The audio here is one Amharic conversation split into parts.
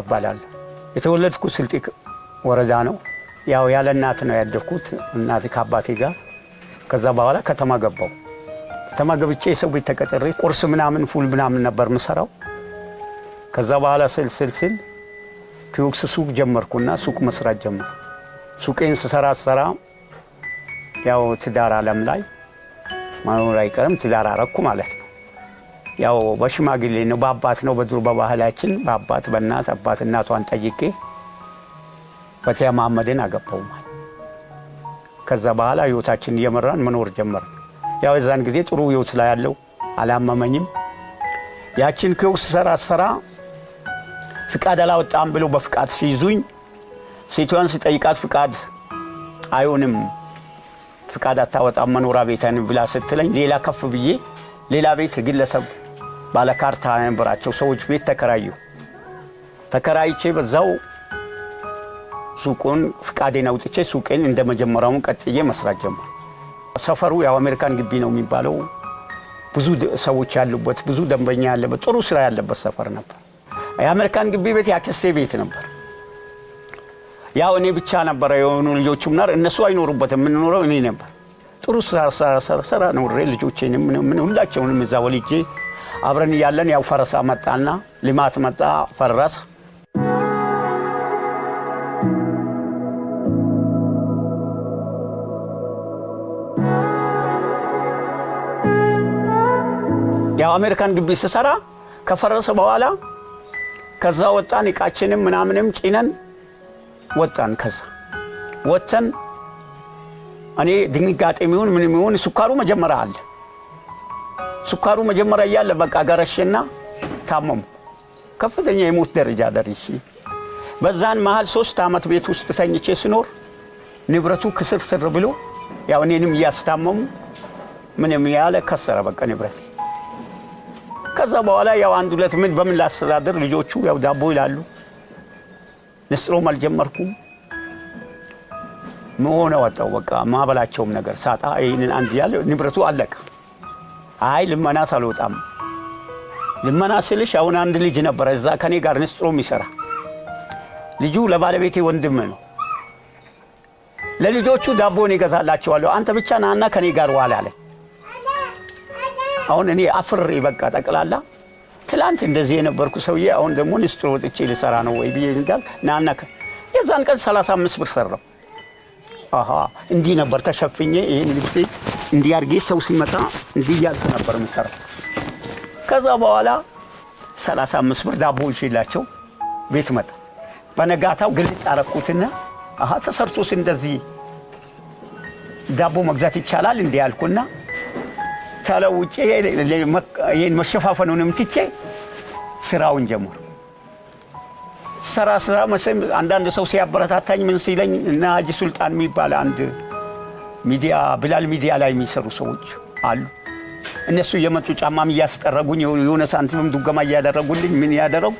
አባላል የተወለድኩት ስልጤ ወረዳ ነው። ያው ያለ እናት ነው ያደግኩት እናቴ ከአባቴ ጋር። ከዛ በኋላ ከተማ ገባው። ከተማ ገብቼ ሰው ቤት ተቀጥሬ ቁርስ ምናምን ፉል ምናምን ነበር ምሰራው። ከዛ በኋላ ስልስል ኪዮክስ ሱቅ ጀመርኩና ሱቅ መስራት ጀመርኩ። ሱቄን ስሰራ ያው ትዳር ዓለም ላይ ማኖር አይቀርም ትዳር አረኩ ማለት ነው። ያው በሽማግሌ ነው በአባት ነው በድሮ በባህላችን በአባት በእናት አባት እናቷን ጠይቄ ፈቲያ መሐመድን አገባው ማለት። ከዛ በኋላ ህይወታችን እየመራን መኖር ጀመርን። ያው የዛን ጊዜ ጥሩ ህይወት ላይ ያለው አላመመኝም። ያችን ኪዮክስ ሰራ ፍቃድ አላወጣም ብለው በፍቃድ ሲይዙኝ ሴቷን ሲጠይቃት ፍቃድ አይሆንም ፍቃድ አታወጣም መኖሪያ ቤትን ብላ ስትለኝ ሌላ ከፍ ብዬ ሌላ ቤት ግለሰብ ባለ ካርታ ነበራቸው ሰዎች ቤት ተከራይቼ በዛው ሱቁን ፍቃዴን አውጥቼ ሱቄን እንደመጀመሪያው ቀጥዬ መስራት ጀመርኩ። ሰፈሩ ያው አሜሪካን ግቢ ነው የሚባለው ብዙ ሰዎች ያሉበት ብዙ ደንበኛ ያለበት ጥሩ ስራ ያለበት ሰፈር ነበር። የአሜሪካን ግቢ ቤት ያክስቴ ቤት ነበር። ያው እኔ ብቻ ነበር የሆኑ ልጆችም ነበር እነሱ አይኖሩበትም የምንኖረው እኔ ነበር። ጥሩ ስራ ነው ልጆቼንም ምን ሁላቸውንም እዛ ወልጄ አብረን ያለን ያው ፈረሳ መጣና ልማት መጣ ፈረስ ያው አሜሪካን ግቢ ሲሰራ ከፈረሰ በኋላ ከዛ ወጣን እቃችንም ምናምንም ጭነን ወጣን። ከዛ ወጣን እኔ ድንጋጤ የሚሆን ምን የሚሆን ሱካሩ መጀመሪያ አለ ሱካሩ መጀመሪያ ያለ በቃ ገረሽና ታመሙ ከፍተኛ የሞት ደረጃ ደርሼ በዛን መሃል 3 አመት ቤት ውስጥ ተኝቼ ስኖር ንብረቱ ክስር ብሎ ያው እኔንም ያስታመሙ ምንም ያለ ከሰረ በቃ ንብረት። ከዛ በኋላ ያው አንድ ሁለት ምን በምን ላስተዳድር ልጆቹ ያው ዳቦ ይላሉ ንስሮም አልጀመርኩም ምን ወጣው በቃ ማበላቸውም ነገር ሳጣ ይሄንን አንድ ያለ ንብረቱ አለቀ። አይ ልመና ሳልወጣም ልመና ስልሽ አሁን አንድ ልጅ ነበር እዛ ከኔ ጋር ንስሮም ይሰራ ልጁ ለባለቤቴ ወንድም ነው። ለልጆቹ ዳቦን ይገዛላቸዋለሁ አንተ ብቻ ናና ከኔ ጋር ዋል አለ። አሁን እኔ አፍሬ በቃ ጠቅላላ ትላንት እንደዚህ የነበርኩ ሰውዬ አሁን ደግሞ ንስሮ ወጥቼ ልሰራ ነው ወይ ብዬ እንዳል ናና የዛን ቀን 35 ብር ሰራው። እንዲህ ነበር ተሸፍኜ ይሄን ልብስ እንዲህ አርጌ ሰው ሲመጣ እንዲህ ያልኩ ነበር ምሰራ። ከዛ በኋላ 35 ብር ዳቦ ይሽላቸው ቤት መጣ። በነጋታው ግልጥ አረኩትና ተሰርቶስ እንደዚህ ዳቦ መግዛት ይቻላል እንዴ ያልኩና ተለውጬ ይሄን መሸፋፈኑንም ትቼ ስራውን ጀመርኩ። ስራ መቼም አንዳንድ ሰው ሲያበረታታኝ ምን ሲለኝ እና ሀጂ ሱልጣን የሚባል አንድ ሚዲያ ብላል ሚዲያ ላይ የሚሰሩ ሰዎች አሉ። እነሱ የመጡ ጫማም እያስጠረጉኝ የሆነ ሳንቲምም ዱገማ እያደረጉልኝ ምን ያደረጉ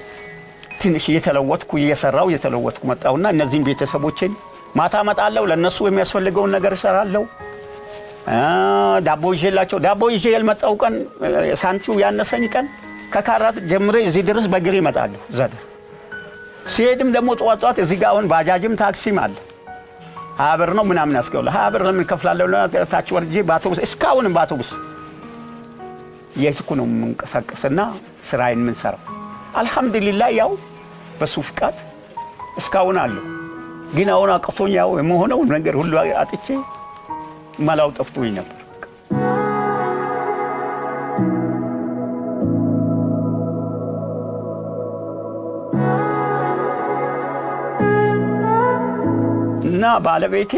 ትንሽ እየተለወጥኩ መጣውና እነዚህን ቤተሰቦቼን ማታ መጣለው ለነሱ የሚያስፈልገውን ነገር እሰራለሁ። ዳቦ ይዤላቸው ዳቦ ይዤ ያልመጣው ቀን ሳንቲው ያነሰኝ ቀን ከካራት ጀምሬ እዚህ ድረስ በእግሬ እመጣለሁ። ዘደ ሲሄድም ደግሞ ጧት እዚህ ጋር አሁን ባጃጅም ታክሲም አለ 20 ብር ነው ምናምን ያስገውላ 20 ብር ለምን ከፍላለሁ ታክሲ ወርጄ ባቶስ እስካሁንም ባቶስ የትኩ ነው መንቀሳቀስና ስራዬን ምን ሰራው አልহামዱሊላህ ያው በሱ ፍቃድ እስካሁን አለው። ግን አሁን አቅቶኝ ያው የሆነው ነገር ሁሉ አጥቼ ማላው ጠፍቶኝ ነበር። እና ባለቤቴ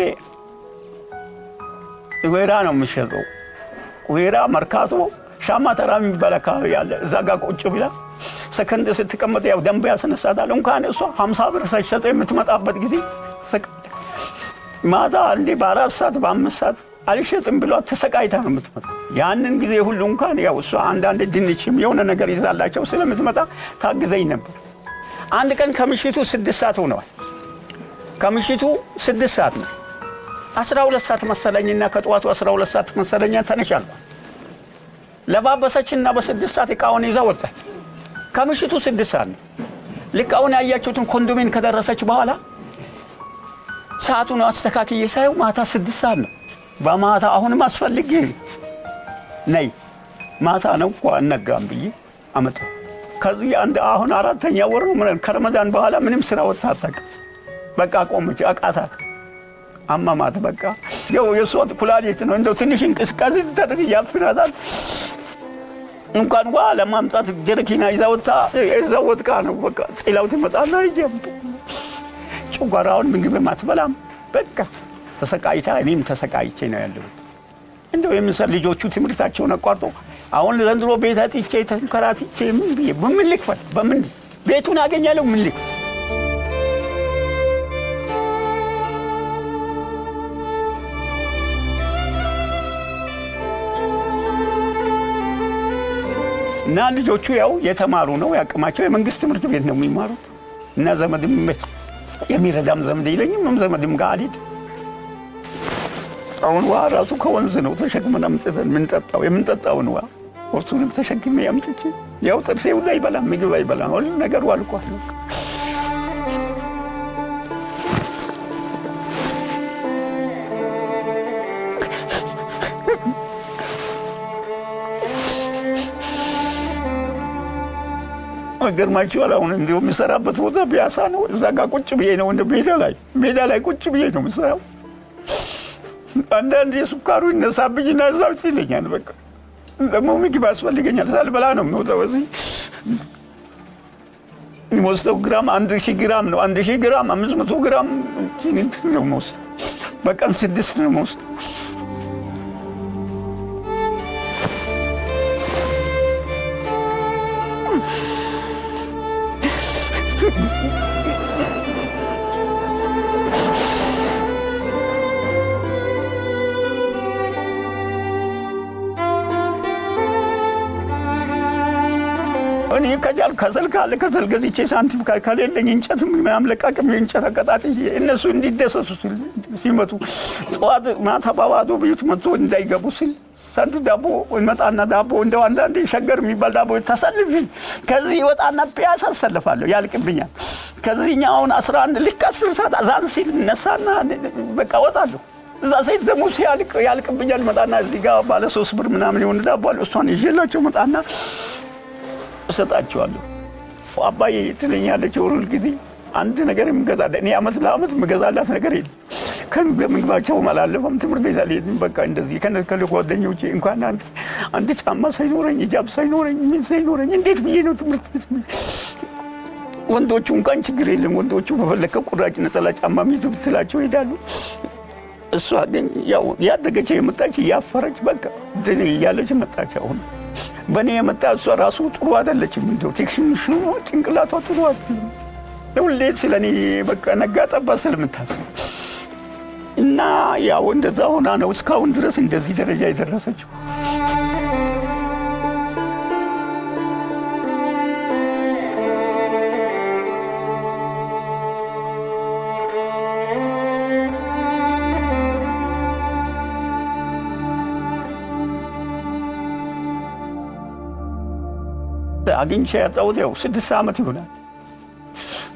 ወይራ ነው የሚሸጠው ወይራ መርካቶ ሻማ ተራ የሚባል አካባቢ ያለ እዛ ጋር ቁጭ ብላ ሰከንድ ስትቀመጥ ያው ደንብ ያስነሳታል። እንኳን እሷ 50 ብር ሳይሸጥ የምትመጣበት ጊዜ ማታ እንደ በ4 ሰዓት በ5 ሰዓት አልሸጥም ብሎ ተሰቃይታ ነው የምትመጣው። ያንን ጊዜ ሁሉ እንኳን ያው እሷ አንዳንድ ድንችም የሆነ ነገር ይዛላቸው ስለምትመጣ ታግዘኝ ነበር። አንድ ቀን ከምሽቱ 6 ሰዓት ሆነዋል። ከምሽቱ 6 ሰዓት ነው 12 ሰዓት መሰለኝና ከጧቱ 12 ሰዓት መሰለኛ ተነሻለሁ። ለባበሰችና በ6 ሰዓት እቃውን ይዛ ወጣች። ከምሽቱ 6 ሰዓት ነው ልክ አሁን ያያችሁትን ኮንዶሚን ከደረሰች በኋላ ሰዓቱን አስተካክዬ ሳየው ማታ 6 ሰዓት ነው። በማታ አሁንም አስፈልጌ ነይ ማታ ነው እኮ አነጋም ብዬ አመጣ። ከዚህ አሁን 4ኛ ወር ነው ከረመዳን በኋላ ምንም ስራ ወጣታቅ በቃ ቆመች አቃታት አማማት በቃ የሶት ኩላሊት ነው እንደው ትንሽ እንቅስቃሴ ተደረገ ያፍራታል። እንኳን ለማምጣት ጀረኪና ይዛወጣ ነው በቃ ጤላው ትመጣና ይጀምጡ ጨጓራውን ምግብ ማትበላም በቃ ተሰቃይታ እኔም ተሰቃይቼ ነው ያለሁት። እንደው የምንሰር ልጆቹ ትምህርታቸውን አቋርጦ አሁን ለዘንድሮ ቤት አጥቼ ተንከራትቼ በምን ልክፈል በምን ቤቱን አገኛለሁ ምን ልክ እና ልጆቹ ያው የተማሩ ነው ያቀማቸው የመንግስት ትምህርት ቤት ነው የሚማሩት እና ዘመድም የሚረዳም ዘመድ የለኝም ዘመድም ጋር አልሄድ አሁን ውሃ ራሱ ከወንዝ ነው ተሸክመን አምጥተን የምንጠጣውን ውሃ ወርሱንም ተሸክሜ አምጥቼ ያው ጥርሴ ሁሉ አይበላም ምግብ አይበላም ሁሉ ነገር አልቋል። ገርማችኋል። አሁን እንደው የሚሰራበት ቦታ ቢያሳ ነው። እዛ ጋር ቁጭ ብዬ ነው እንደ ሜዳ ላይ ቁጭ ብዬ ነው የምሰራው። አንዳንዴ ስኳሩ ይነሳብኝና እዛው ይለኛል በቃ ደግሞ ምግብ ያስፈልገኛል ሳልበላ ነው የምወጣው። እዚህ የሚወስደው ግራም 1000 ግራም ነው 1000 ግራም 500 ግራም ነው የምወስደው በቀን 6 ነው የምወስደው። እኔ ከጃል ከሰል ገዝቼ ሳንቲም ከሌለኝ እንጨት ምናምን ለቃቅም እንጨት አቀጣጥዬ እነሱ እንዲደሰሱ ሲመጡ ጠዋት ማታ ባባዶ ቤት መጥቶ እንዳይገቡ ሲል ሳንት ዳቦ ወጣና ዳቦ እንደው አንዳንዴ ሸገር የሚባል ዳቦ ተሰልፊ ከዚህ ወጣና ፒያሳ አሰልፋለሁ ያልቅብኛል። ከዚህኛው አሁን 11 ልክ 10 ሰዓት አዛን ሲል ነሳና በቃ ወጣለሁ። እዛ ሰይት ደግሞ ያልቅብኛል። መጣና እዚህ ጋር ባለ 3 ብር ምናምን የሆነ ዳቦ አለ እሷን ይዤላቸው መጣና እሰጣቸዋለሁ። አባዬ ትለኛለች ሁሉ ጊዜ አንድ ነገር የምገዛላት እኔ አመት ለአመት የምገዛላት ነገር የለም። ከምግባቸው ማላለፈም ትምህርት ቤት አልሄድም በቃ እንደዚህ ከጓደኞቼ እንኳን አንድ ጫማ ሳይኖረኝ ሂጃብ ሳይኖረኝ ምን ሳይኖረኝ እንዴት ብዬ ነው ትምህርት ቤት? ወንዶቹ እንኳን ችግር የለም ወንዶቹ በፈለከው ቁራጭ ነጠላ ጫማ ይዙ ብትላቸው ይሄዳሉ። እሷ ግን ያው ያደገች የመጣች ያፈረች በቃ ድል እያለች መጣች። አሁን በእኔ የመጣ እሷ ራሱ ጥሩ አይደለችም። እንደው ቴክኒሽኑ ጭንቅላቷ ጥሩ አይደለም። ሁሌ ስለኔ በቃ ነጋ ጠባ ስለምታስብ እና ያው እንደዛ ሆና ነው እስካሁን ድረስ እንደዚህ ደረጃ የደረሰችው። አግኝቼ ያጣሁት ያው 6 ዓመት ይሆናል።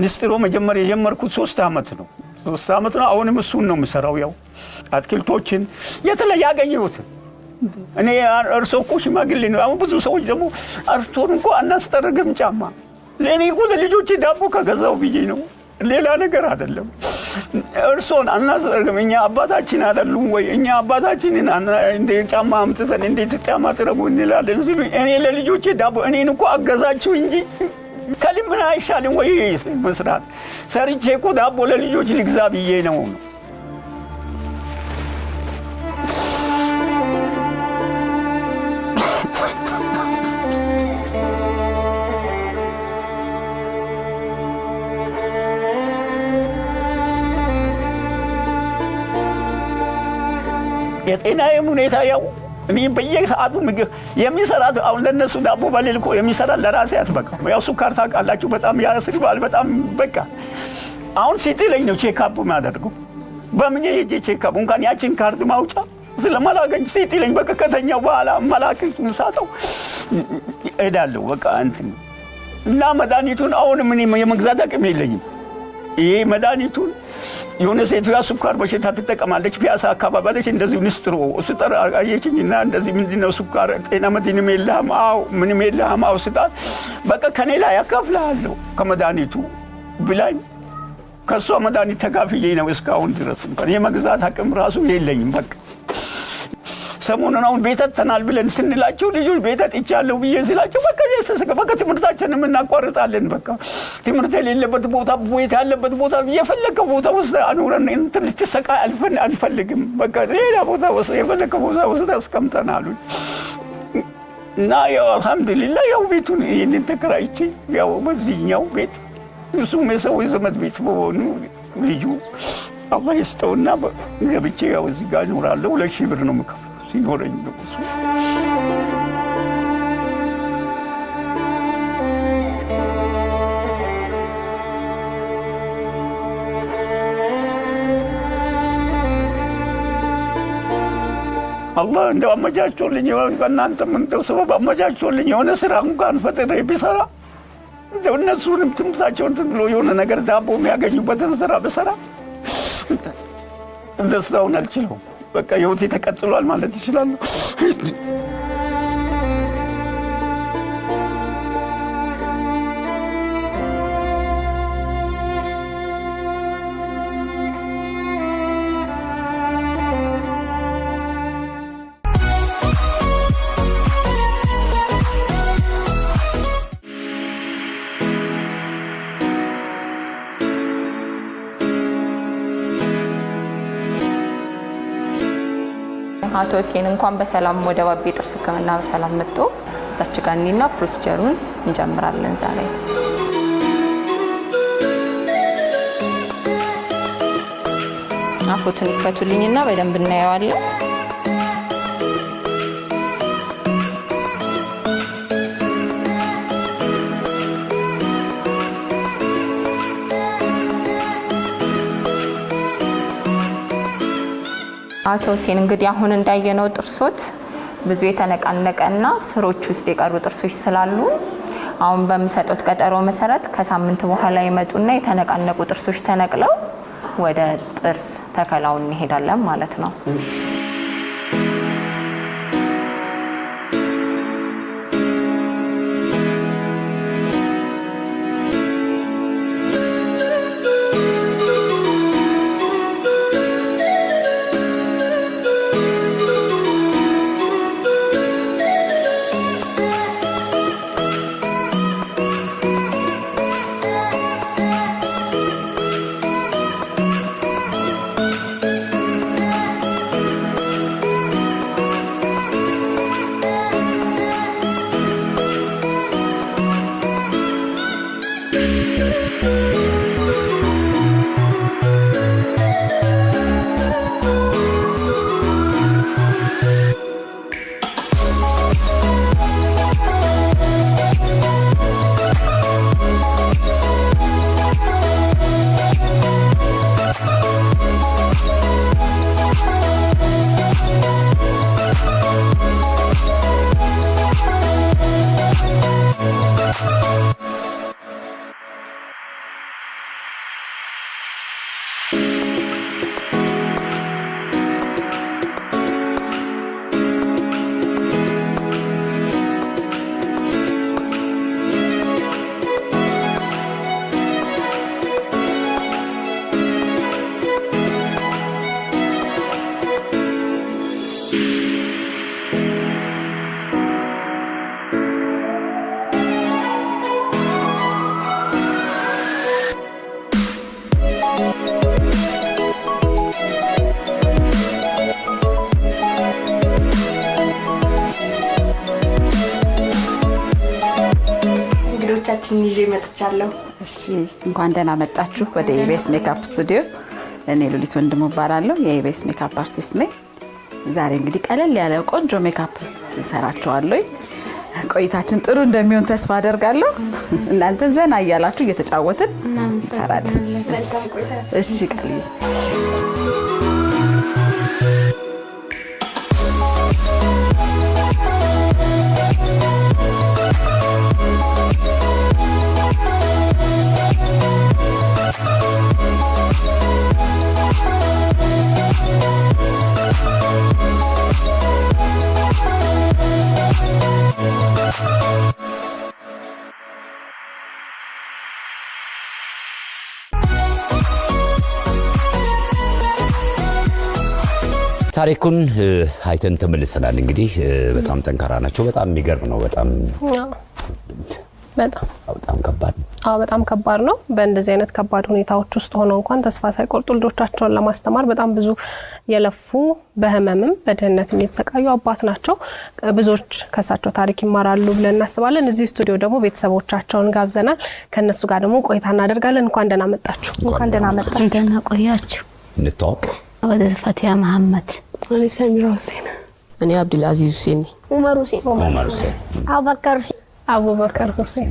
ንስጥሮ መጀመሪያ የጀመርኩት 3 ዓመት ነው። 3 ዓመት ነው። አሁንም እሱን ነው የምሰራው። ያው አትክልቶችን የተለየ ያገኘሁት እኔ እርሶ እኮ ሽማግሌ ነው። አሁን ብዙ ሰዎች ደግሞ አርስቶን እንኳን አናስጠርግም ጫማ ለኔ እኮ ለልጆቼ ዳቦ ከገዛው ብዬ ነው ሌላ ነገር አይደለም። እርሶን አናስጠርግም እኛ አባታችን አይደሉም ወይ እኛ አባታችንን እንደ ጫማ አምጥተን እንዴት ጫማ ጥረጉ እንላለን ሲሉ እኔ ለልጆቼ ዳቦ እኔን እኮ አገዛችሁ እንጂ ከልምን አይሻልም ወይ መስራት ሰርቼ እኮ ዳቦ ለልጆች ልግዛ ብዬ ነው። የጤናዬም ሁኔታ ያው እኔ በየሰዓቱ ምግብ የሚሰራት አሁን ለነሱ ዳቦ ባልልኮ የሚሰራ ለራሴ አትበቃም። ያው ሱካር ታውቃላችሁ በጣም ያስርባል በጣም በቃ አሁን ሲጥለኝ ነው ቼክአፕ ማደርገው። በምን የጄ ቼክአፕ እንኳን ያቺን ካርድ ማውጫ ስለማላገኝ ሲጥለኝ በቃ ከተኛው በኋላ መላክ ሳተው እሄዳለሁ። በቃ እንትን እና መድኃኒቱን አሁን ምን የመግዛት አቅም የለኝም። ይሄ መድኃኒቱን የሆነ ሴትዋ ስኳር በሽታ ትጠቀማለች ፒያሳ አካባቢ አለች። እንደዚህ ንስትሮ ስጠራ አየችኝና እንደዚህ ምንድነው ስኳር ጤና መድንም የለህም? አዎ ምንም የለህም? አዎ ስጣት። በቃ ከኔ ላይ ያካፍልሃለሁ ከመድኃኒቱ ብላኝ ከሷ መድኃኒት ተካፍዬ ነው እስካሁን ድረስ እንኳን የመግዛት አቅም ራሱ የለኝም። በቃ ሰሞኑን አሁን ቤት ተናል ብለን ስንላቸው ልጆች ቤት አጥቻለሁ ብዬ ሲላቸው በቃ ትምህርታችንን እናቋርጣለን። በቃ ትምህርት የሌለበት ቦታ ቤት ያለበት ቦታ የፈለከው ቦታ ውስጥ አኑረን ልትሰቃይ አንፈልግም። በቃ ሌላ ቦታ ውስጥ የፈለከው ቦታ ውስጥ አስቀምጠናል። እና ያው አልሐምዱሊላህ ያው ቤቱን ይሄንን ተከራይቼ ያው በዚህኛው ቤት እሱም የሰው ዘመድ ቤት በሆኑ ልጁ አላህ ይስጠውና ገብቼ ያው እዚህ ጋር እኖራለሁ። 2,000 ብር ነው የምከፍለው ሲኖረኝ ነው እሱ። አላህ እንደው አመቻችቶልኝ በእናንተም እንደው ሰበብ አመቻችቶልኝ የሆነ ስራ እንኳን ፈጥሬ ቢሰራ እንደው እነሱንም ትምህርታቸውን ብሎ የሆነ ነገር ዳቦ የሚያገኙበትን ስራ ብሰራ ደስታውን አልችለውም። በቃ ህይወቴ ተቀጥሏል ማለት ይችላል። አቶ ሁሴን እንኳን በሰላም ወደ ባቢ ጥርስ ህክምና በሰላም መጥቶ እዛች ጋር እኔና ፕሮሲጀሩን እንጀምራለን ዛሬ። አፎቱን ይፈቱልኝና በደንብ እናየዋለን። አቶ ሁሴን እንግዲህ አሁን እንዳየነው ጥርሶት ብዙ የተነቃነቀና ስሮች ውስጥ የቀሩ ጥርሶች ስላሉ አሁን በሚሰጡት ቀጠሮ መሰረት ከሳምንት በኋላ ይመጡና የተነቃነቁ ጥርሶች ተነቅለው ወደ ጥርስ ተከላው እንሄዳለን ማለት ነው። ይዤ መጥቻለሁ። እሺ እንኳን ደህና መጣችሁ ወደ ኢቢኤስ ሜካፕ ስቱዲዮ። እኔ ሉሊት ወንድሙ እባላለሁ የኢቢኤስ ሜካፕ አርቲስት ነኝ። ዛሬ እንግዲህ ቀለል ያለ ቆንጆ ሜካፕ እንሰራችኋለሁ። ቆይታችን ጥሩ እንደሚሆን ተስፋ አደርጋለሁ። እናንተም ዘና እያላችሁ እየተጫወትን እንሰራለን። እሺ ቀልይ ታሪኩን አይተን ተመልሰናል። እንግዲህ በጣም ጠንካራ ናቸው። በጣም የሚገርም ነው። በጣም ከባድ ነው። በጣም ከባድ ነው። በእንደዚህ አይነት ከባድ ሁኔታዎች ውስጥ ሆነው እንኳን ተስፋ ሳይቆርጡ ልጆቻቸውን ለማስተማር በጣም ብዙ የለፉ በህመምም በድህነትም የተሰቃዩ አባት ናቸው። ብዙዎች ከሳቸው ታሪክ ይማራሉ ብለን እናስባለን። እዚህ ስቱዲዮ ደግሞ ቤተሰቦቻቸውን ጋብዘናል። ከነሱ ጋር ደግሞ ቆይታ እናደርጋለን። እንኳን ደህና መጣችሁ። እንኳን ደህና መጣችሁ። ደህና ቆያችሁ። እንተዋወቅ። ወደ ፈቲያ መሐመድ። እኔ ሰሚራ ሁሴን። እኔ አብዱልአዚዝ ሁሴን። ኡመር ሁሴን። አቡበከር ሁሴን።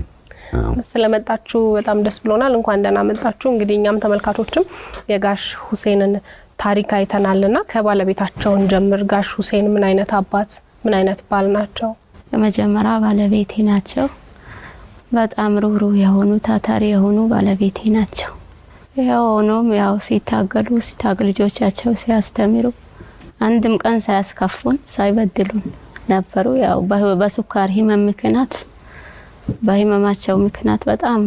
ስለመጣችሁ በጣም ደስ ብሎናል። እንኳን ደህና መጣችሁ። እንግዲህ እኛም ተመልካቾችም የጋሽ ሁሴንን ታሪክ አይተናልና ከባለቤታቸውን ጀምር። ጋሽ ሁሴን ምን አይነት አባት ምን አይነት ባል ናቸው? የመጀመሪያ ባለቤቴ ናቸው። በጣም ሩህሩህ የሆኑ ታታሪ የሆኑ ባለቤቴ ናቸው። ያው ሆኖም ያው ሲታገሉ ልጆቻቸው ሲያስተምሩ አንድም ቀን ሳያስከፉን ሳይበድሉን ነበሩ። ያው በሱካር ህመም ምክንያት በህመማቸው ምክንያት በጣም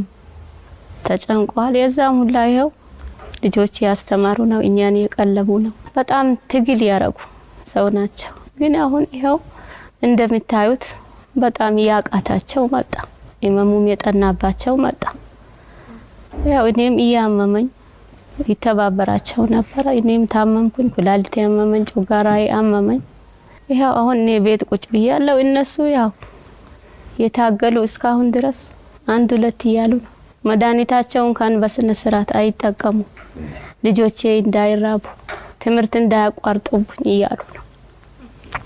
ተጨንቋል። የዛም ሁላ ይኸው ልጆች ያስተማሩ ነው፣ እኛን የቀለቡ ነው። በጣም ትግል ያረጉ ሰው ናቸው። ግን አሁን ይኸው እንደምታዩት በጣም ያቃታቸው መጣ። ህመሙም የጠናባቸው መጣ። ያው እኔም እያመመኝ ይተባበራቸው ነበር። እኔም ታመምኩኝ፣ ኩላሊት ያመመኝ፣ ጮጋራዬ አመመኝ። ይኸው አሁን እኔ ቤት ቁጭ ብያለሁ። እነሱ ያው የታገሉ እስካሁን ድረስ አንድ ሁለት እያሉ ነው። መድኃኒታቸውን ካን በስነ ስርዓት አይጠቀሙ፣ ልጆቼ እንዳይራቡ ትምህርት እንዳያቋርጡብኝ እያሉ ነው።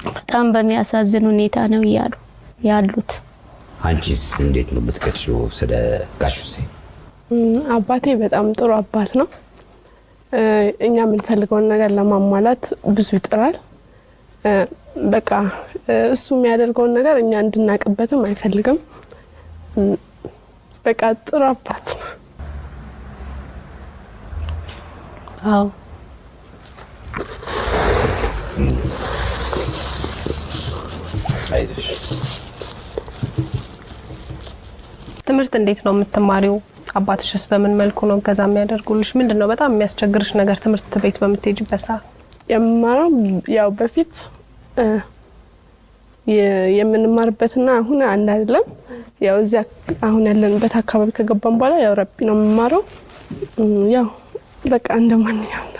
በጣም በሚያሳዝን ሁኔታ ነው እያሉ ያሉት። አንቺስ እንዴት ነው የምትገልጪው ስለ ጋሽ ሁሴን? አባቴ በጣም ጥሩ አባት ነው። እኛ የምንፈልገውን ነገር ለማሟላት ብዙ ይጥራል። በቃ እሱ የሚያደርገውን ነገር እኛ እንድናቅበትም አይፈልግም። በቃ ጥሩ አባት ነው። አዎ አይዞሽ። ትምህርት እንዴት ነው የምትማሪው? አባትሽስ በምን መልኩ ነው ገዛ የሚያደርጉልሽ? ምንድነው በጣም የሚያስቸግርሽ ነገር ትምህርት ቤት በምትሄጂበት ሰዓት? የምማረው ያው በፊት የምንማርበትና አሁን አንድ አይደለም። ያው እዚያ አሁን ያለንበት አካባቢ ከገባን በኋላ ያው ረቢ ነው የምማረው። ያው በቃ እንደማንኛውም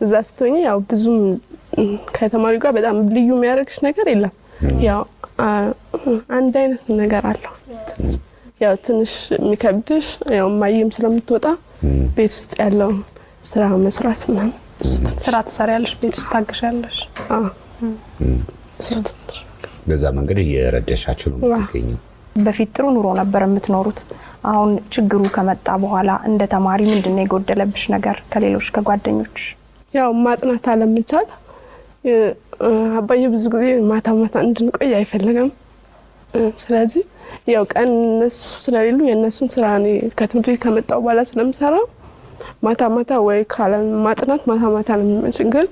እዛ ስትሆኚ ያው ብዙም ከተማሪው ጋር በጣም ልዩ የሚያደርግሽ ነገር የለም። ያው አንድ አይነት ነገር አለው። ያው ትንሽ የሚከብድሽ ያው ማየም ስለምትወጣ ቤት ውስጥ ያለው ስራ መስራት ምናምን ስራ ትሰሪያለሽ፣ ቤት ውስጥ ታግሻለሽ። በዛ መንገድ እየረዳሻችሁ ነው የምትገኘው። በፊት ጥሩ ኑሮ ነበር የምትኖሩት። አሁን ችግሩ ከመጣ በኋላ እንደ ተማሪ ምንድነው የጎደለብሽ ነገር ከሌሎች ከጓደኞች? ያው ማጥናት አለመቻል። አባዬ ብዙ ጊዜ ማታ እንድንቆይ አይፈልግም። ስለዚህ ያው ቀን እነሱ ስለሌሉ የእነሱን ስራ እኔ ከትምህርት ቤት ከመጣሁ በኋላ ስለምሰራ ማታ ወይ ካለ ማጥናት ማታ ነው የሚመችኝ። ግን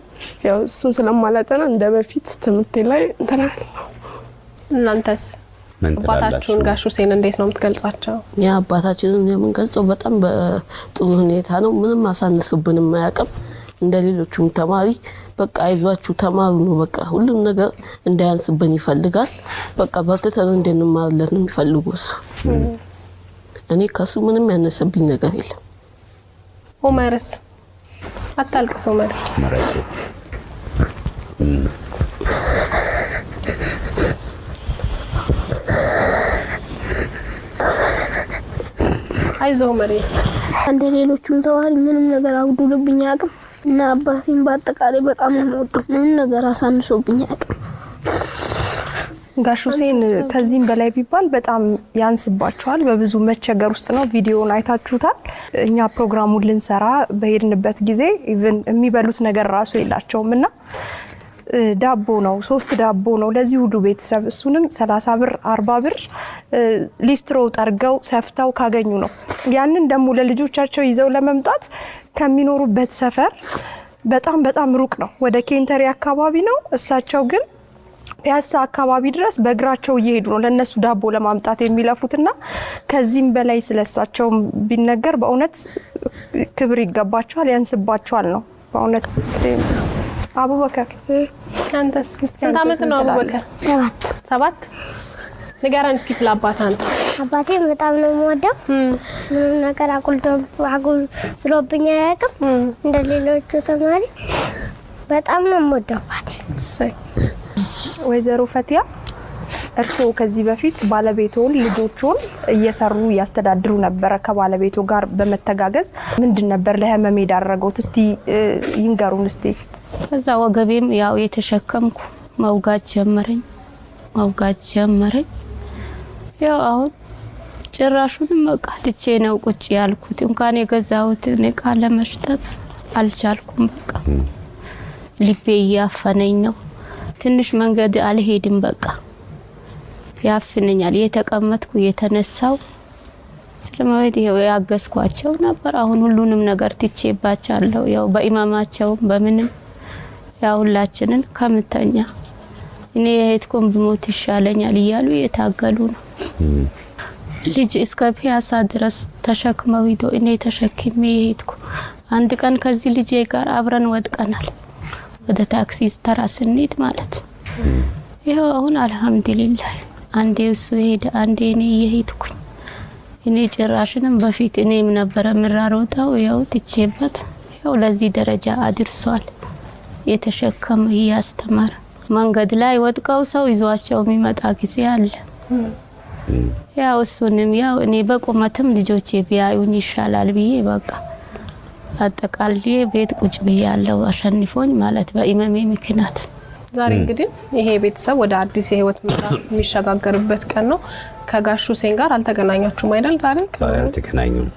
ያው እሱን ስለማላጠና እንደ በፊት ትምህርቴ ላይ እንተናል። እናንተስ አባታችሁን ጋሽ ሁሴን እንዴት ነው የምትገልጿቸው? ያ አባታችንን የምንገልጸው በጣም በጥሩ ሁኔታ ነው። ምንም አሳነሱብን የማያውቅም። እንደሌሎቹም ተማሪ በቃ አይዟችሁ ተማሩ ነው። በቃ ሁሉም ነገር እንዳያንስብን ይፈልጋል። በቃ በርትተን እንድንማርለት ነው የሚፈልጉት። እኔ ከሱ ምንም ያነሰብኝ ነገር የለም። ኡመርስ? አታልቅስ ኡመር። መረጡ አይዞህ ኡመር። እንደ ሌሎቹም ተማሪ ምንም ነገር አጉድሎብኝ አያውቅም እና አባቴን በአጠቃላይ በጣም ነው ምንም ነገር አሳንሶብኝ አያውቅም። ጋሽ ሁሴን ከዚህም በላይ ቢባል በጣም ያንስባቸዋል። በብዙ መቸገር ውስጥ ነው። ቪዲዮውን አይታችሁታል። እኛ ፕሮግራሙን ልንሰራ በሄድንበት ጊዜ ኢቭን የሚበሉት ነገር ራሱ የላቸውምና ዳቦ ነው 3 ዳቦ ነው ለዚህ ሁሉ ቤተሰብ። እሱንም 30 ብር 40 ብር ሊስትሮ ጠርገው ሰፍተው ካገኙ ነው። ያንን ደግሞ ለልጆቻቸው ይዘው ለመምጣት ከሚኖሩበት ሰፈር በጣም ሩቅ ነው። ወደ ኬንተሪ አካባቢ ነው። እሳቸው ግን ፒያሳ አካባቢ ድረስ በእግራቸው እየሄዱ ነው ለነሱ ዳቦ ለማምጣት የሚለፉትና ከዚህም በላይ ስለሳቸው ቢነገር በእውነት ክብር ይገባቸዋል፣ ያንስባቸዋል ነው በእውነት። አቡበከር አንተስ ስንት ዓመት ነው አቡበከር? 7 ንገረን እስኪ ስለ አባትህ አንተ። አባቴን በጣም ነው የምወደው። ምንም ነገር አጉልቶብኝ አያውቅም። እንደ ሌሎቹ ተማሪ በጣም ነው የምወደው አባቴን። ወይዘሮ ፈቲያ እርስዎ ከዚህ በፊት ባለቤቶን ልጆቹን እየሰሩ ያስተዳድሩ ነበር። ከባለቤቶ ጋር በመተጋገዝ ምንድን ነበር ለህመም የዳረገውት? እስቲ ይንገሩን እስቲ። ከዛ ወገቤም ያው የተሸከምኩ መውጋት ጀመረኝ። ያው አሁን ጭራሹንም መቃትቼ ነው ቁጭ ያልኩት። እንኳን የገዛሁትን እቃ ለመሽጠት አልቻልኩም። በቃ ልቤ ያፈነኝ ነው። ትንሽ መንገድ አልሄድም። በቃ ያፍነኛል። የተቀመጥኩ የተነሳው ስለማለት ይሄው ያገዝኳቸው ነበር። አሁን ሁሉንም ነገር ትቼባቻለሁ። ያው በኢማማቸው በምንም ያው ሁላችንን ከምተኛ እኔ የሄድኩም ብሞት ይሻለኛል እያሉ የታገሉ ነው። ልጅ እስከ ፒያሳ ድረስ ተሸክመው ሄዶ እኔ ተሸክሜ ሄድኩ። አንድ ቀን ከዚህ ልጅ ጋር አብረን ወድቀናል። ወደ ታክሲ ተራ ስንሄድ ማለት ይሄው አሁን አልহামዱሊላህ አንዴ እሱ ሄደ፣ አንዴ እኔ እየሄድኩኝ። እኔ ጭራሽንም በፊት እኔም ነበር ምራሮጣው ያው ትቼበት ያው ለዚህ ደረጃ አድርሷል። የተሸከመ ያስተማረ መንገድ ላይ ወድቀው ሰው ይዟቸው የሚመጣ ጊዜ አለ። ያው እሱንም ያው እኔ በቁመትም ልጆቼ ቢያዩኝ ይሻላል ብዬ በቃ አጠቃልዬ ቤት ቁጭ ብያለሁ። አሸንፎኝ ማለት በኢማሜ ምክንያት። ዛሬ እንግዲህ ይሄ ቤተሰብ ወደ አዲስ የህይወት ምዕራፍ የሚሸጋገርበት ቀን ነው። ከጋሽ ሁሴን ጋር አልተገናኛችሁም አይደል? ዛሬ አልተገናኙም።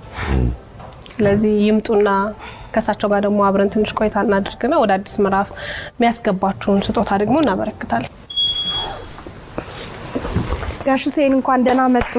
ስለዚህ ይምጡና ከሳቸው ጋር ደግሞ አብረን ትንሽ ቆይታ እናድርግና ወደ አዲስ ምዕራፍ የሚያስገባችሁን ስጦታ ደግሞ እናበረክታለን። ጋሽ ሁሴን እንኳን ደህና መጡ።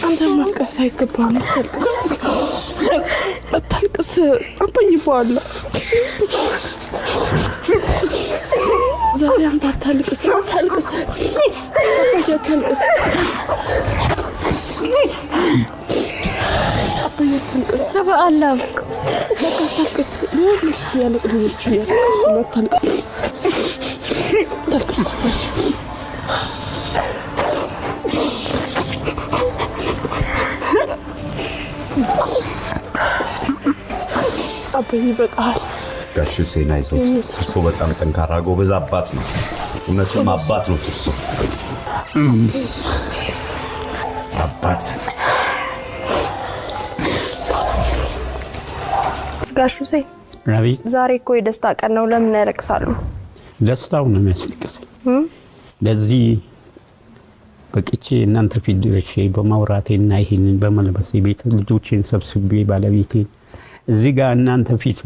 አንተ ማልቀስ አይገባም። አታልቅስ አባዬ በኋላ ዛሬ አንተ አታልቅስ አባዬ አታልቅስ አባዬ አታልቅስ በአላህ አታልቅስ ልጅ ያለቅልሽ ያለቅስ አታልቅስ አታልቅስ አባዬ በቃል ጋሽ ሁሴን አይዞት። እርሶ በጣም ጠንካራ ጎበዝ አባት ነው። እውነትም አባት ነው እርሶ። አባት ጋሽ ሁሴን ዛሬ እኮ የደስታ ቀን ነው። ለምን ያለቅሳሉ? ደስታው ነው የሚያስለቅሰው። ለዚህ በቅቼ እናንተ ፊት ድረሼ በማውራቴና ይሄንን በመልበሴ ቤት ልጆችን ሰብስቤ ባለቤቴን እዚህ ጋር እናንተ ፊት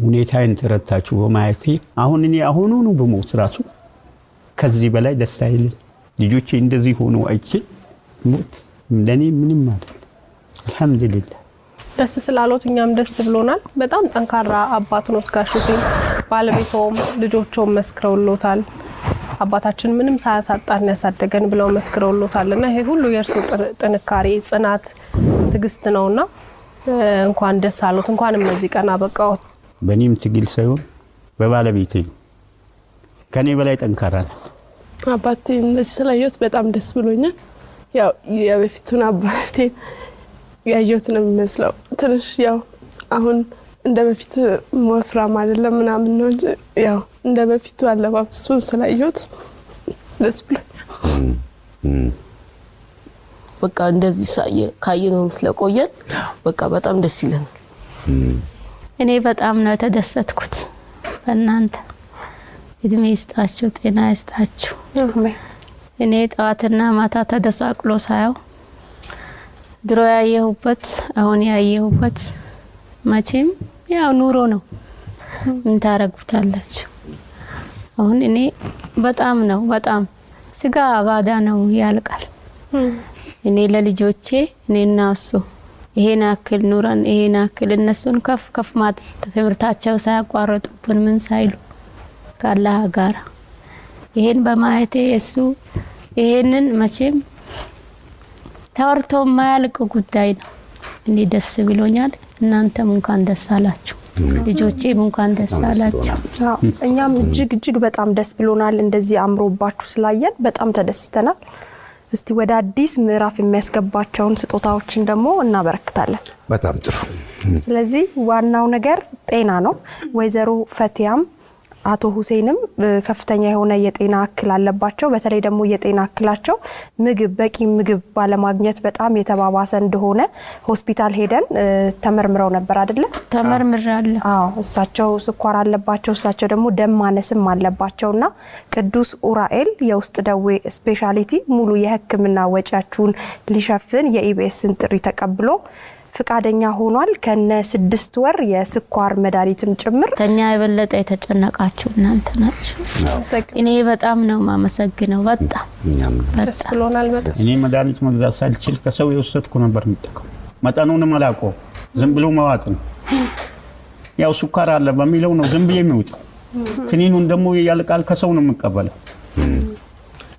ሁኔታዬን ተረታችሁ በማየቴ አሁን እኔ አሁኑኑ በሞት ራሱ ከዚህ በላይ ደስታ የለኝ። ልጆቼ እንደዚህ ሆኖ አይቼ ሞት ለኔ ምንም አይደለም። አልহামዱሊላህ ደስ ስላሎት እኛም ደስ ብሎናል። በጣም ጠንካራ አባት ነው ጋሽ ሁሴን። ባለቤቶም ልጆቹም መስክረውሎታል። አባታችን ምንም ሳያሳጣን ያሳደገን ብለው መስክረውሎታልና ይሄ ሁሉ የእርሱ ጥንካሬ፣ ጽናት፣ ትግስት ነውና እንኳን ደስ አሎት። እንኳን እነዚህ ቀን አበቃዎት። በእኔም ትግል ሳይሆን በባለቤቴ ከኔ በላይ ጠንካራ ነው። አባቴ እንደዚህ ስላየሁት በጣም ደስ ብሎኛል። ያው የበፊቱን አባቴ ያየሁት ነው የሚመስለው። ትንሽ ያው አሁን እንደ በፊት ወፍራም አይደለም ምናምን ነው እንጂ ያው እንደ በፊቱ አለባበሱ ስላየሁት ደስ ብሎኛል። በቃ እንደዚህ ካየነው ስለቆየን በቃ በጣም ደስ ይለናል። እኔ በጣም ነው ተደሰትኩት። በእናንተ እድሜ ይስጣችሁ፣ ጤና ይስጣችሁ። እኔ ጠዋትና ማታ ተደሳቅሎ ሳየው ድሮ ያየሁበት አሁን ያየሁበት መቼም ያው ኑሮ ነው። ምን ታረጉታላችሁ? አሁን እኔ በጣም ስጋ ባዳ ነው ያልቃል። እኔ ለልጆቼ እኔና እሱ ይሄን አክል ኑረን ይሄን አክል እነሱን ከፍ ማለት ትምህርታቸው ሳያቋርጡብን ምን ሳይሉ ከአላህ ጋር ይሄን በማየቴ እሱ ይሄንን መቼም ተወርቶ ማያልቅ ጉዳይ ነው። እኔ ደስ ብሎኛል። እናንተም እንኳን ደስ አላችሁ፣ ልጆቼም እንኳን ደስ አላችሁ። እኛም እጅግ በጣም ደስ ብሎናል። እንደዚህ አምሮባችሁ ስላየን በጣም ተደስተናል። እስቲ ወደ አዲስ ምዕራፍ የሚያስገባቸውን ስጦታዎችን ደግሞ እናበረክታለን። በጣም ጥሩ። ስለዚህ ዋናው ነገር ጤና ነው። ወይዘሮ ፈቲያም አቶ ሁሴንም ከፍተኛ የሆነ የጤና እክል አለባቸው። በተለይ ደግሞ የጤና እክላቸው በቂ ምግብ ባለማግኘት በጣም የተባባሰ እንደሆነ ሆስፒታል ሄደን ተመርምረው ነበር አይደለ? ተመርምራለሁ። አዎ፣ እሳቸው ስኳር አለባቸው፣ እሳቸው ደግሞ ደም ማነስም አለባቸውና ቅዱስ ኡራኤል የውስጥ ደዌ ስፔሻሊቲ ሙሉ የሕክምና ወጪያችሁን ሊሸፍን የኢቢኤስን ጥሪ ተቀብሎ ፍቃደኛ ሆኗል። ከነ 6 ወር የስኳር መድኃኒትም ጭምር። ከኛ የበለጠ የተጨነቃችሁ እናንተ ናችሁ። እኔ በጣም ነው ማመሰግነው። በጣም ደስ ብሎናል። እኔ መድኃኒት መግዛት ሳልችል ከሰው የወሰድኩ ነበር የምጠቀው። መጠኑንም አላውቀውም። ዝም ብሎ መዋጥ ነው። ያው ስኳር አለ በሚለው ነው ዝም ብዬ የሚውጠው። ክኒኑን ደግሞ ያልቃል ከሰው ነው የምቀበለው።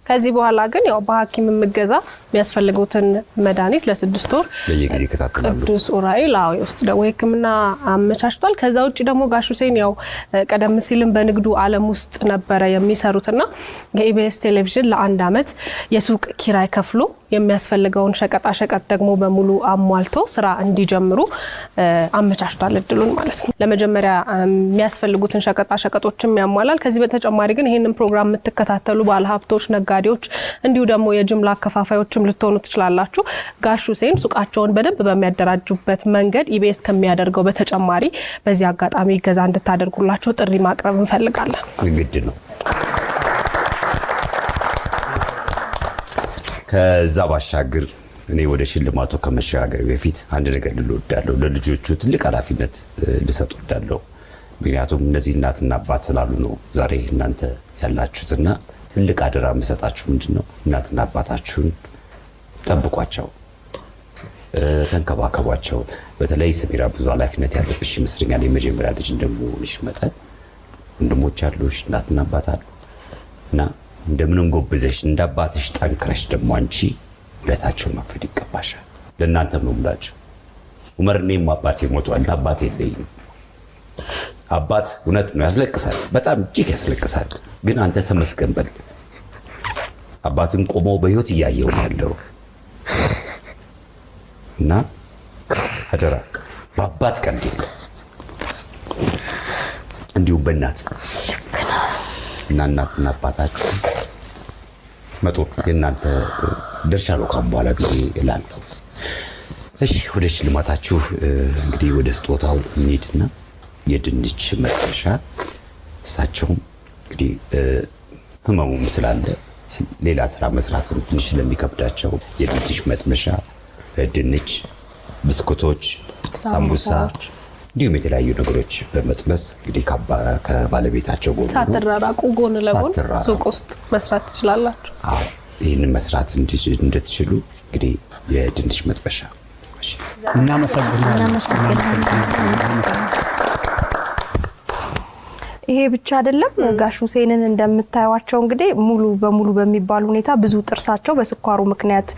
ከዚህ በኋላ ግን ያው በሐኪም የምገዛ የሚያስፈልጉትን መድኃኒት ለ6 ወር በየጊዜ ከተከታተሉ ቅዱስ ኡራኤል የውስጥ ደዌ ሕክምና አመቻችቷል። ከዛ ውጭ ደግሞ ጋሽ ሁሴን ያው ቀደም ሲልም በንግዱ ዓለም ውስጥ ነበረ የሚሰሩትና የኢቢኤስ ቴሌቪዥን ለ1 አመት የሱቅ ኪራይ ከፍሎ የሚያስፈልገውን ሸቀጣ ሸቀጥ ደግሞ በሙሉ አሟልቶ ስራ እንዲጀምሩ አመቻችቷል እድሉን ማለት ነው። ለመጀመሪያ የሚያስፈልጉትን ሸቀጣ ሸቀጦችም ያሟላል። ከዚህ በተጨማሪ ግን ይሄንን ፕሮግራም የምትከታተሉ ባለሀብቶች፣ ነጋዴዎች እንዲሁ ደግሞ የጅምላ አከፋፋዮችም ልትሆኑ ትችላላችሁ። ጋሽ ሁሴን ሱቃቸውን በደንብ በሚያደራጁበት መንገድ ኢቢኤስ ከሚያደርገው በተጨማሪ በዚህ አጋጣሚ ገዛ እንድታደርጉላቸው ጥሪ ማቅረብ እንፈልጋለን። ግድ ነው። ከዛ ባሻገር እኔ ወደ ሽልማቱ ከመሸጋገር በፊት አንድ ነገር ልወዳለሁ። ለልጆቹ ትልቅ ኃላፊነት ልሰጥ ወዳለሁ። ምክንያቱም እነዚህ እናትና አባት ስላሉ ነው ዛሬ እናንተ ያላችሁትና ትልቅ አደራ የምሰጣችሁ ምንድነው፣ እናትና አባታችሁን ጠብቋቸው፣ ተንከባከቧቸው። በተለይ ሰሚራ ብዙ ኃላፊነት ያለብሽ ይመስለኛል። የመጀመሪያ ልጅ እንደመሆንሽ መጠን ወንድሞች አሉሽ፣ እናትና አባት አሉ እና እንደምንም ጎብዘሽ እንዳባትሽ ጠንክረሽ ደግሞ አንቺ ሁለታቸውን መክፈል ይገባሻል። ለእናንተም ነው የምላችሁ። ዑመር እኔም አባቴ ሞቷል፣ አባቴ የለኝም። አባት እውነት ነው ያስለቅሳል፣ በጣም እጅግ ያስለቅሳል። ግን አንተ ተመስገን በል። አባትን ቆሞ በህይወት እያየው ያለው እና አደራ በአባት ቀን እንዲሁም በእናት እና እናትና አባታችሁ መጦር የእናንተ ድርሻ ነው ካሁን በኋላ ብዬ እላለሁ። እሺ ወደ ሽልማታችሁ እንግዲህ ወደ ስጦታው እንሂድና የድንች መጥበሻ እሳቸውም እንግዲህ ህመሙም ስላለ ሌላ ስራ መስራትም ትንሽ ለሚከብዳቸው የድንች መጥበሻ፣ ድንች፣ ብስኩቶች፣ ሳምቡሳ እንዲሁም የተለያዩ ነገሮች በመጥበስ እንግዲህ ከባለቤታቸው ጎን ሳትራራቁ ጎን ለጎን ሱቅ ውስጥ መስራት ትችላላችሁ። አዎ ይህንን መስራት እንድትችሉ እንግዲህ የድንች መጥበሻ እናመሰግናለን። ይሄ ብቻ አይደለም። ጋሽ ሁሴንን እንደምታዩዋቸው እንግዲህ ሙሉ በሙሉ በሚባል ሁኔታ ብዙ ጥርሳቸው በስኳሩ ምክንያት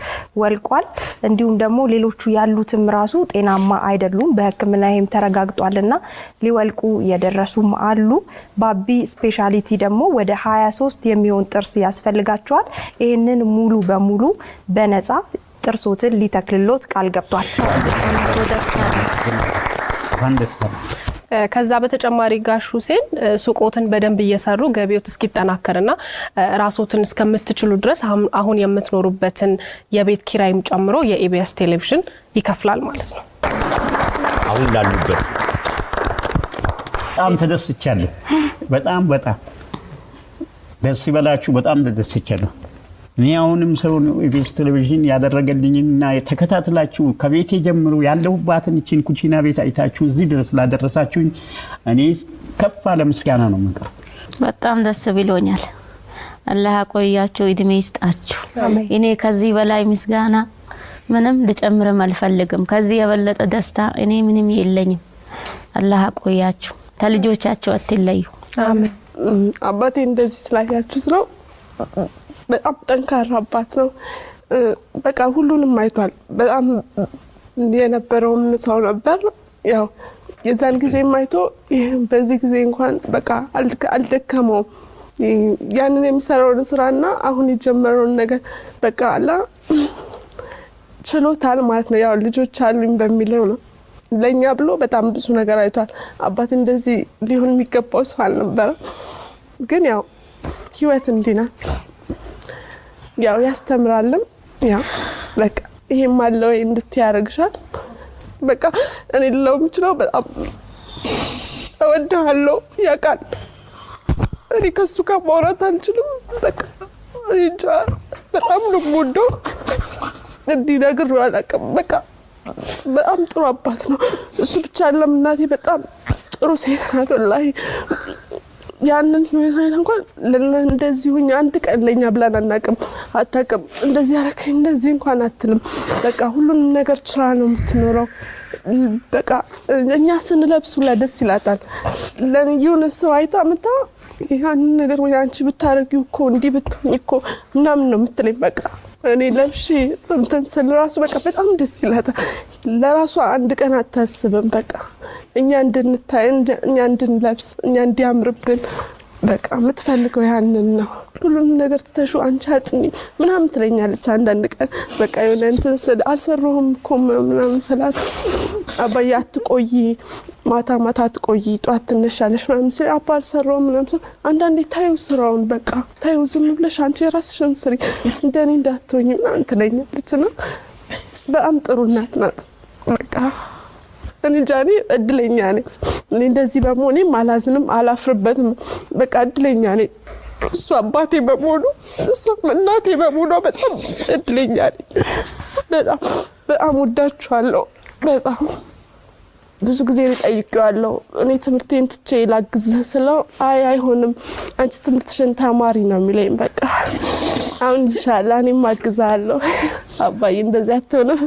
ወልቋል። እንዲሁም ደግሞ ሌሎቹ ያሉትም ራሱ ጤናማ አይደሉም። በሕክምና ይሄም ተረጋግጧልና ሊወልቁ የደረሱም አሉ። ባቢ ስፔሻሊቲ ደግሞ ወደ 23 የሚሆን ጥርስ ያስፈልጋቸዋል። ይህንን ሙሉ በሙሉ በነፃ ጥርሶትን ሊተክልሎት ቃል ገብቷል። ከዛ በተጨማሪ ጋሽ ሁሴን ሱቆትን በደንብ እየሰሩ ገቢዎት እስኪጠናከርና ራስዎትን እስከምትችሉ ድረስ አሁን የምትኖሩበትን የቤት ኪራይም ጨምሮ የኢቢኤስ ቴሌቪዥን ይከፍላል ማለት ነው። አሁን ላሉበት በጣም ተደስቻለሁ። በጣም ደስ ይበላችሁ። በጣም ተደስቻለሁ። እኔ አሁንም ሰው ኢቢኤስ ቴሌቪዥን ያደረገልኝና ተከታትላችሁ ከቤቴ ጀምሮ ያለሁባትን እቺን ኩቺና ቤት አይታችሁ እዚህ ድረስ ላደረሳችሁኝ እኔ ከፍ ያለ ምስጋና ነው የማቀርበው። በጣም ደስ ብሎኛል። አላህ ያቆያችሁ፣ እድሜ ይስጣችሁ። እኔ ከዚህ በላይ ምስጋና ምንም ልጨምርም አልፈልግም። ከዚህ የበለጠ ደስታ እኔ ምንም የለኝም። አላህ ያቆያችሁ፣ ተልጆቻችሁ አትለዩ። አሜን። አባቴ እንደዚህ ስላያችሁት ነው። በጣም ጠንካራ አባት ነው። በቃ ሁሉንም አይቷል። በጣም የነበረውም ሰው ነበር። ያው የዛን ጊዜ አይቶ በዚህ ጊዜ እንኳን በቃ አልደከመውም። ያንን የሚሰራውን ስራና አሁን የጀመረውን ነገር በቃ አላ ችሎታል ማለት ነው። ያው ልጆች አሉኝ በሚለው ነው ለኛ ብሎ በጣም ብዙ ነገር አይቷል። አባት እንደዚህ ሊሆን የሚገባው ሰው አልነበረ። ግን ያው ህይወት እንዲናት ያው ያስተምራልም። ያው በቃ ይሄም አለው እንድትያረግሻል። በቃ እኔ ለው ምችለው በጣም እወድሃለሁ ያውቃል። እኔ ከሱ ጋር ማውራት አልችልም። በቃ እንጃ በጣም ነው የምወደው። እንዲነግረው አላውቅም። በቃ በጣም ጥሩ አባት ነው። እሱ ብቻ አይደለም እናቴ በጣም ጥሩ ሴት ናት ወላሂ። ያንን ህይወት ላይ እንኳን እንደዚህ ሁኛ አንድ ቀን ለኛ ብላን አታውቅም። እንደዚህ ያረከኝ እንደዚህ እንኳን አትልም። በቃ ሁሉንም ነገር ችራ ነው የምትኖረው። በቃ እኛ ስንለብስ ሁላ ደስ ይላታል። ለኔ ሰው አይታ መጣ ያንን ነገር ወይ አንቺ ብታረጊው እኮ እንዲህ ብትሆኝ እኮ ምናምን ነው የምትለኝ። በቃ እኔ ለብሺ እንትን ስል ራሱ በቃ በጣም ደስ ይላታል። ለራሷ አንድ ቀን አታስብም። በቃ እኛ እንድንታይ እኛ እንድንለብስ እኛ እንዲያምርብን በቃ የምትፈልገው ያንን ነው። ሁሉንም ነገር ትተሹ አንቺ አጥኒ ምናምን ትለኛለች አንዳንድ ቀን። በቃ የሆነ እንትን ስል አልሰራሁም እኮ ምናምን ስላት አባዬ አትቆይ ማታ አትቆይ ጧት ትነሻለሽ ምናምን ስል አባ አልሰራሁም ምናምን ስል አንዳንዴ ታዩ ስራውን በቃ ታዩ ዝም ብለሽ አንቺ የራስሽን ስሪ እንደኔ እንዳትሆኝ ምናምን ትለኛለች። እና በጣም ጥሩ እናት ናት። በቃ እኔ ጃኒ እድለኛ ነኝ። እኔ እንደዚህ በመሆኔም አላዝንም አላፍርበትም። በቃ እድለኛ ነኝ። እሱ አባቴ በመሆኑ እሱ እናቴ በመሆኗ በጣም እድለኛ ነኝ። በጣም ወዳችኋለሁ። በጣም ብዙ ጊዜ ጠይቄዋለሁ። እኔ ትምህርቴን ትቼ ላግዝህ ስለው አይሆንም አንቺ ትምህርትሽን ተማሪ ነው የሚለኝ። በቃ አሁን ኢንሻአላህ እኔም አግዝሃለሁ አባዬ እንደዚህ አትሆንም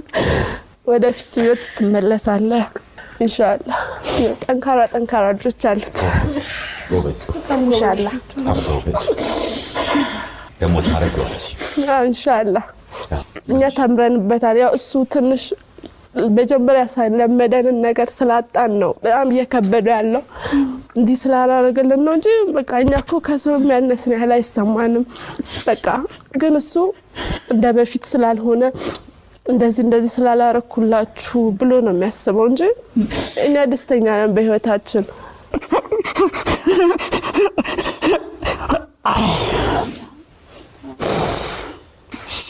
ወደፊት ህይወት ትመለሳለህ ኢንሻአላህ። ጠንካራ ልጆች አሉት ኢንሻአላህ። ደግሞ ታረጋለሽ ኢንሻአላህ። እኛ ተምረንበታል። ያው እሱ ትንሽ በጀመሪያ ሳይለመደን ነገር ስላጣን ነው በጣም እየከበደው ያለው። እንዲህ ስላላረገልን ነው እንጂ በቃ እኛ እኮ ከሰው የሚያነስን ያህል አይሰማንም። በቃ ግን እሱ እንደ በፊት ስላልሆነ እንደዚህ ስላላረኩላችሁ ብሎ ነው የሚያስበው እንጂ እኛ ደስተኛ ነን በህይወታችን።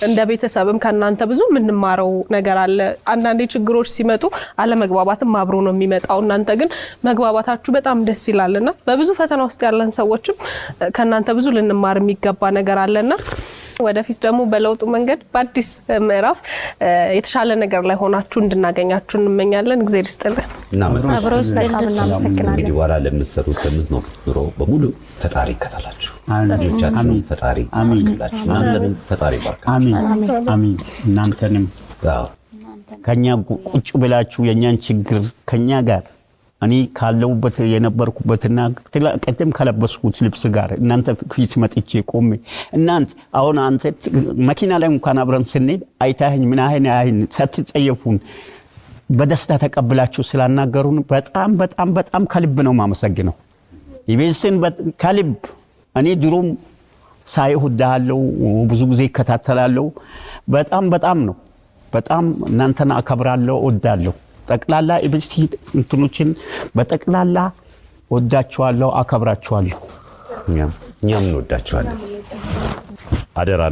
እንደ ቤተሰብም ከናንተ ብዙ ምንማረው ነገር አለ። አንዳንዴ ችግሮች ሲመጡ አለመግባባትም አብሮ ነው የሚመጣው። እናንተ ግን መግባባታችሁ በጣም ደስ ይላልና በብዙ ፈተና ውስጥ ያለን ሰዎችም ከናንተ ብዙ ልንማር የሚገባ ነገር አለና ወደፊት ደግሞ በለውጡ መንገድ በአዲስ ምዕራፍ የተሻለ ነገር ላይ ሆናችሁ እንድናገኛችሁ እንመኛለን። እግዚአብሔር ይስጥልን። እናመሰግናለን። እንግዲህ በኋላ ለምትሰሩት ለምትኖሩት ኑሮ በሙሉ ፈጣሪ ይከተላችሁ። ልጆቻችሁን ፈጣሪ ይባርክላችሁ። እናንተንም ፈጣሪ ይባርካችሁ። አሜን። እናንተንም ከኛ ቁጭ ብላችሁ የኛን ችግር ከኛ ጋር እኔ ካለውበት የነበርኩበትና ቀደም ከለበስኩት ልብስ ጋር እናንተ ፊት መጥቼ ቆሜ እናንተ አሁን አንተ መኪና ላይ እንኳን አብረን ስንሄድ አይታኸኝ ምን አይን ሳትጸየፉን በደስታ ተቀብላችሁ ስላናገሩን በጣም በጣም በጣም ከልብ ነው ማመሰግነው። ኢቢኤስን ከልብ እኔ ድሮም ሳይሁዳለው ብዙ ጊዜ እከታተላለሁ። በጣም በጣም ነው በጣም እናንተን አከብራለሁ፣ እወዳለሁ። ጠቅላላ ኢቢኤስ እንትኖችን በጠቅላላ ወዳችኋለሁ፣ አከብራችኋለሁ። እኛም እንወዳችኋለን። አደራ